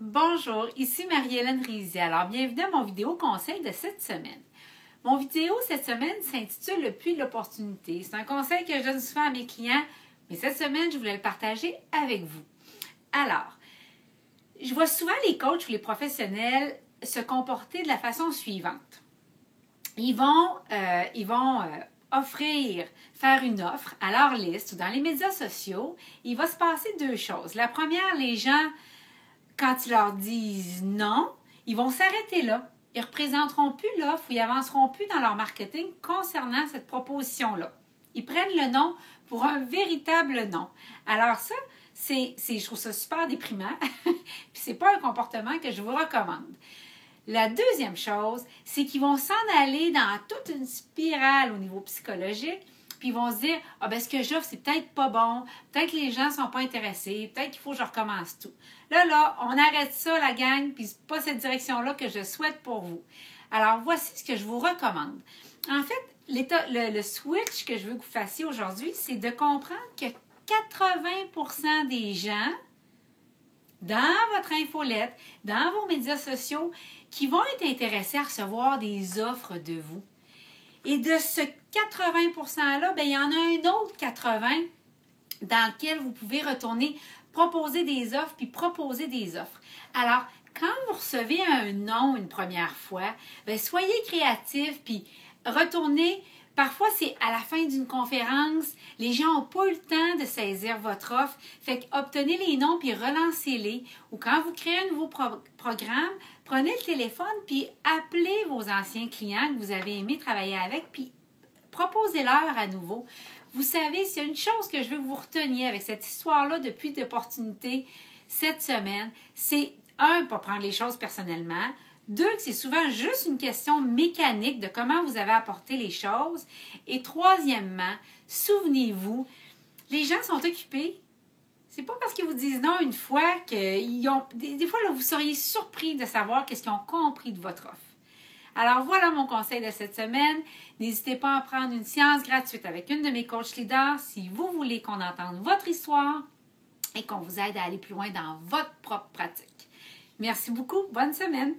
Bonjour, ici Marie-Hélène Rizy. Alors, bienvenue à mon vidéo conseil de cette semaine. Mon vidéo cette semaine s'intitule Le puits de l'opportunité. C'est un conseil que je donne souvent à mes clients, mais cette semaine, je voulais le partager avec vous. Alors, je vois souvent les coachs ou les professionnels se comporter de la façon suivante. Ils vont faire une offre à leur liste ou dans les médias sociaux. Il va se passer deux choses. La première, les gens, quand ils leur disent non, ils vont s'arrêter là. Ils ne représenteront plus l'offre ou ils avanceront plus dans leur marketing concernant cette proposition-là. Ils prennent le non pour un véritable non. Alors ça, je trouve ça super déprimant. Puis c'est pas un comportement que je vous recommande. La deuxième chose, c'est qu'ils vont s'en aller dans toute une spirale au niveau psychologique, puis ils vont se dire « Ah ben ce que j'offre, c'est peut-être pas bon, peut-être que les gens ne sont pas intéressés, peut-être qu'il faut que je recommence tout. » Là, on arrête ça, la gang, puis c'est pas cette direction-là que je souhaite pour vous. Alors, voici ce que je vous recommande. En fait, le switch que je veux que vous fassiez aujourd'hui, c'est de comprendre que 80% des gens dans votre infolette, dans vos médias sociaux, qui vont être intéressés à recevoir des offres de vous. Et de ce 80%-là, il y en a un autre 80% dans lequel vous pouvez retourner, proposer des offres, puis proposer des offres. Alors, quand vous recevez un non une première fois, soyez créatif, puis retournez. Parfois, c'est à la fin d'une conférence, les gens n'ont pas eu le temps de saisir votre offre. Fait que obtenez les noms puis relancez-les. Ou quand vous créez un nouveau programme, prenez le téléphone puis appelez vos anciens clients que vous avez aimé travailler avec puis proposez-leur à nouveau. Vous savez, s'il y a une chose que je veux que vous reteniez avec cette histoire-là de puits d'opportunité cette semaine, c'est pas prendre les choses personnellement. Deux, que c'est souvent juste une question mécanique de comment vous avez apporté les choses. Et troisièmement, souvenez-vous, les gens sont occupés. C'est pas parce qu'ils vous disent non une fois qu'ils ont... Des fois, là, vous seriez surpris de savoir qu'est-ce qu'ils ont compris de votre offre. Alors, voilà mon conseil de cette semaine. N'hésitez pas à prendre une séance gratuite avec une de mes coachs leaders si vous voulez qu'on entende votre histoire et qu'on vous aide à aller plus loin dans votre propre pratique. Merci beaucoup. Bonne semaine.